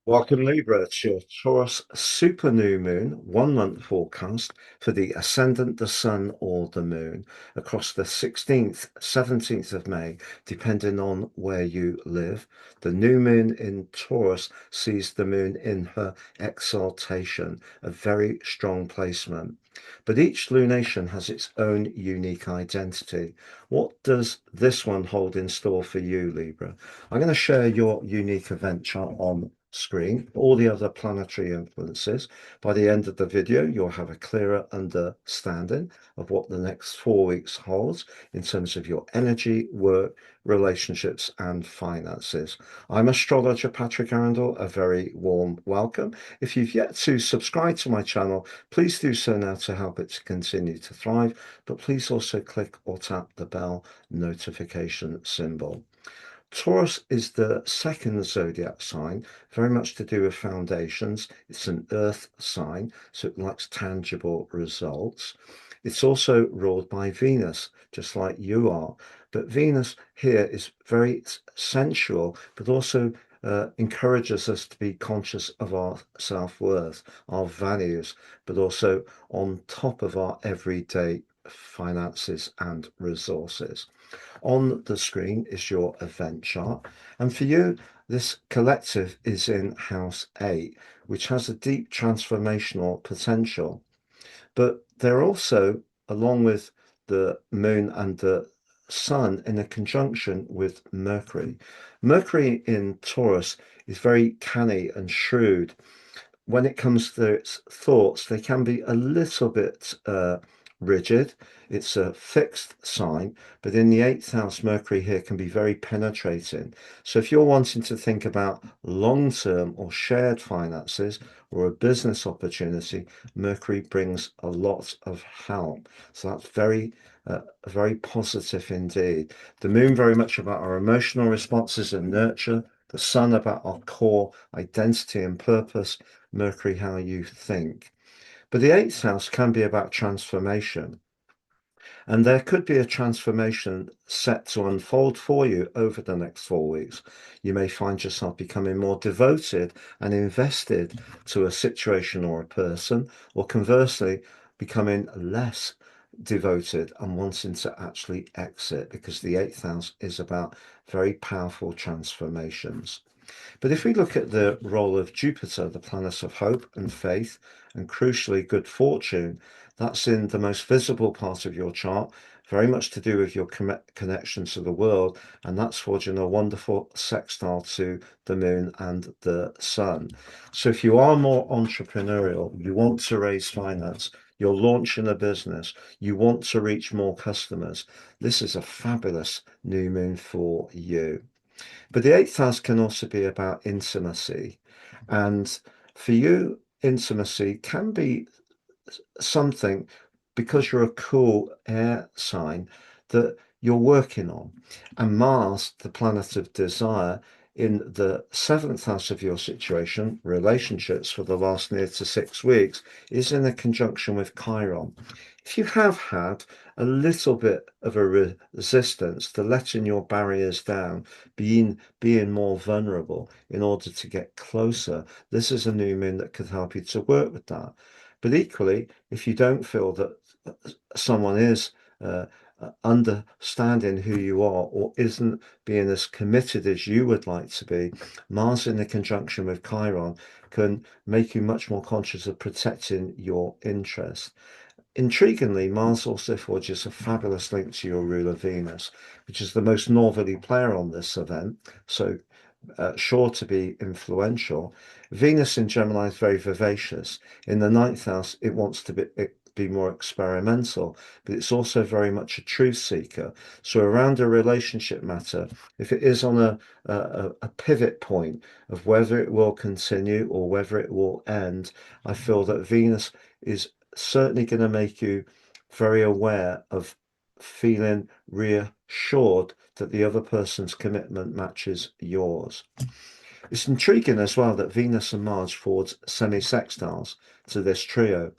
Welcome, Libra, to your Taurus Super New Moon 1 month forecast for the ascendant, the sun, or the moon across the 16th, 17th of May, depending on where you live. The new moon in Taurus sees the moon in her exaltation, a very strong placement. But each lunation has its own unique identity. What does this one hold in store for you, Libra? I'm going to share your unique event chart on screen, all the other planetary influences. By the end of the video, you'll have a clearer understanding of what the next 4 weeks holds in terms of your energy, work, relationships, and finances. I'm astrologer Patrick Arundel. A very warm welcome. If you've yet to subscribe to my channel, please do so now to help it to continue to thrive, but please also click or tap the bell notification symbol. Taurus is the second zodiac sign, very much to do with foundations. It's an earth sign, so it likes tangible results. It's also ruled by Venus, just like you are. But Venus here is very sensual, but also encourages us to be conscious of our self-worth, our values, but also on top of our everyday finances and resources. On the screen is your event chart. And for you, this collective is in house 8, which has a deep transformational potential. But they're also, along with the moon and the sun, in a conjunction with Mercury. Mercury in Taurus is very canny and shrewd. When it comes to its thoughts, they can be a little bit rigid. It's a fixed sign, but in the eighth house, Mercury here can be very penetrating. So if you're wanting to think about long-term or shared finances or a business opportunity, Mercury brings a lot of help. So that's very positive indeed. The moon very much about our emotional responses and nurture. The sun about our core identity and purpose. Mercury, how you think. But the eighth house can be about transformation. And there could be a transformation set to unfold for you over the next 4 weeks. You may find yourself becoming more devoted and invested to a situation or a person, or conversely, becoming less devoted and wanting to actually exit, because the eighth house is about very powerful transformations. But if we look at the role of Jupiter, the planet of hope and faith, and crucially good fortune, that's in the most visible part of your chart, very much to do with your connection to the world, and that's forging a wonderful sextile to the moon and the sun. So if you are more entrepreneurial, you want to raise finance, you're launching a business, you want to reach more customers, this is a fabulous new moon for you. But the eighth house can also be about intimacy. And for you, intimacy can be something, because you're a cool air sign, that you're working on. And Mars, the planet of desire, in the seventh house of your situation, relationships for the last near to 6 weeks, is in a conjunction with Chiron. If you have had a little bit of a resistance to letting your barriers down, being more vulnerable in order to get closer, this is a new moon that could help you to work with that. But equally, if you don't feel that someone is understanding who you are or isn't being as committed as you would like to be, Mars in the conjunction with Chiron can make you much more conscious of protecting your interest. Intriguingly, Mars also forges a fabulous link to your ruler Venus, which is the most northerly player on this event, so sure to be influential. Venus in Gemini is very vivacious. In the ninth house, it wants to be more experimental, but it's also very much a truth seeker. So around a relationship matter, if it is on a pivot point of whether it will continue or whether it will end, I feel that Venus is certainly going to make you very aware of feeling reassured that the other person's commitment matches yours. It's intriguing as well that Venus and Mars forge semi-sextiles to this trio.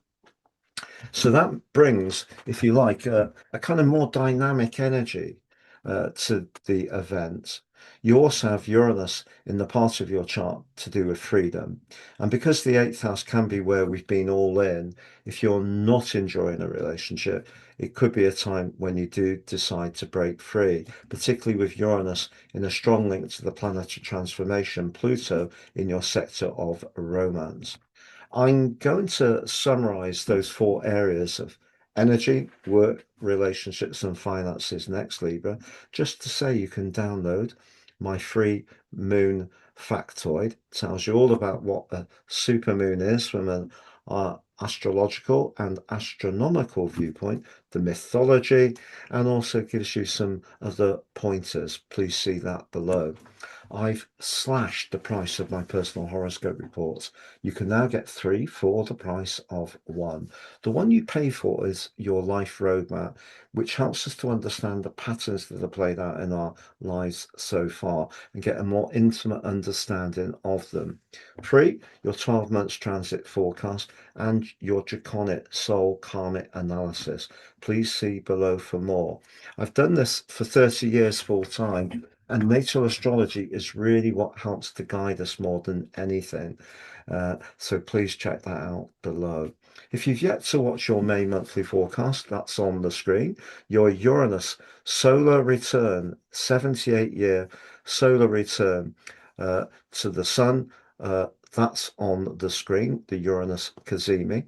So that brings, if you like, a kind of more dynamic energy to the event. You also have Uranus in the part of your chart to do with freedom. And because the eighth house can be where we've been all in, if you're not enjoying a relationship, it could be a time when you do decide to break free, particularly with Uranus in a strong link to the planetary transformation, Pluto in your sector of romance. I'm going to summarize those four areas of energy, work, relationships, and finances next, Libra, just to say you can download my free moon factoid. It tells you all about what a super moon is from an astrological and astronomical viewpoint, the mythology, and also gives you some other pointers. Please see that below. I've slashed the price of my personal horoscope reports. You can now get three for the price of one. The one you pay for is your life roadmap, which helps us to understand the patterns that are played out in our lives so far and get a more intimate understanding of them. Free, your 12 months transit forecast and your draconic soul karmic analysis. Please see below for more. I've done this for 30 years full time. And natal astrology is really what helps to guide us more than anything. So please check that out below. If you've yet to watch your May monthly forecast, that's on the screen. Your Uranus solar return, 78-year solar return to the sun, that's on the screen, the Uranus Cazimi.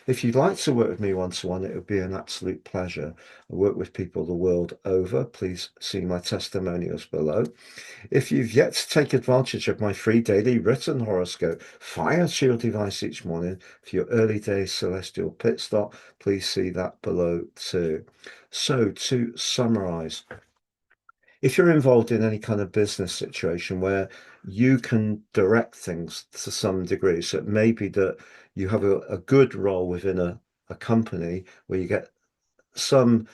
If you'd like to work with me one-to-one, it would be an absolute pleasure. I work with people the world over. Please see my testimonials below. If you've yet to take advantage of my free daily written horoscope, fire to your device each morning for your early day celestial pit stop, please see that below too. So to summarize, if you're involved in any kind of business situation where you can direct things to some degree, so it may be that you have a good role within a company where you get some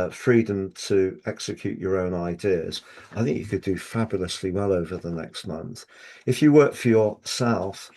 freedom to execute your own ideas, I think you could do fabulously well over the next month. If you work for yourself,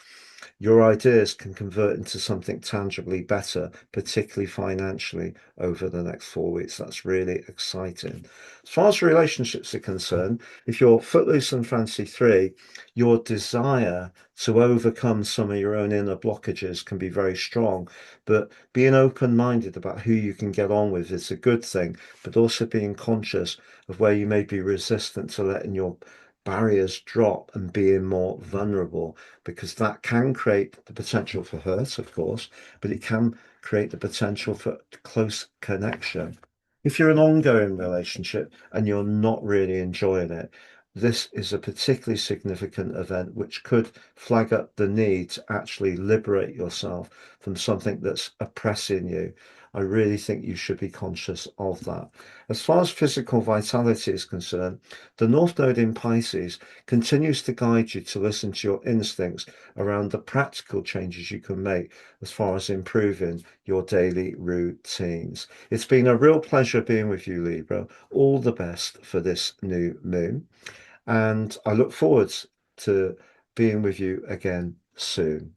your ideas can convert into something tangibly better, particularly financially, over the next 4 weeks. That's really exciting. As far as relationships are concerned, if you're footloose and fancy three, your desire to overcome some of your own inner blockages can be very strong. But being open-minded about who you can get on with is a good thing, but also being conscious of where you may be resistant to letting your barriers drop and being more vulnerable, because that can create the potential for hurt, of course, but it can create the potential for close connection. If you're in an ongoing relationship and you're not really enjoying it, this is a particularly significant event which could flag up the need to actually liberate yourself from something that's oppressing you. I really think you should be conscious of that. As far as physical vitality is concerned, the North Node in Pisces continues to guide you to listen to your instincts around the practical changes you can make as far as improving your daily routines. It's been a real pleasure being with you, Libra. All the best for this new moon. And I look forward to being with you again soon.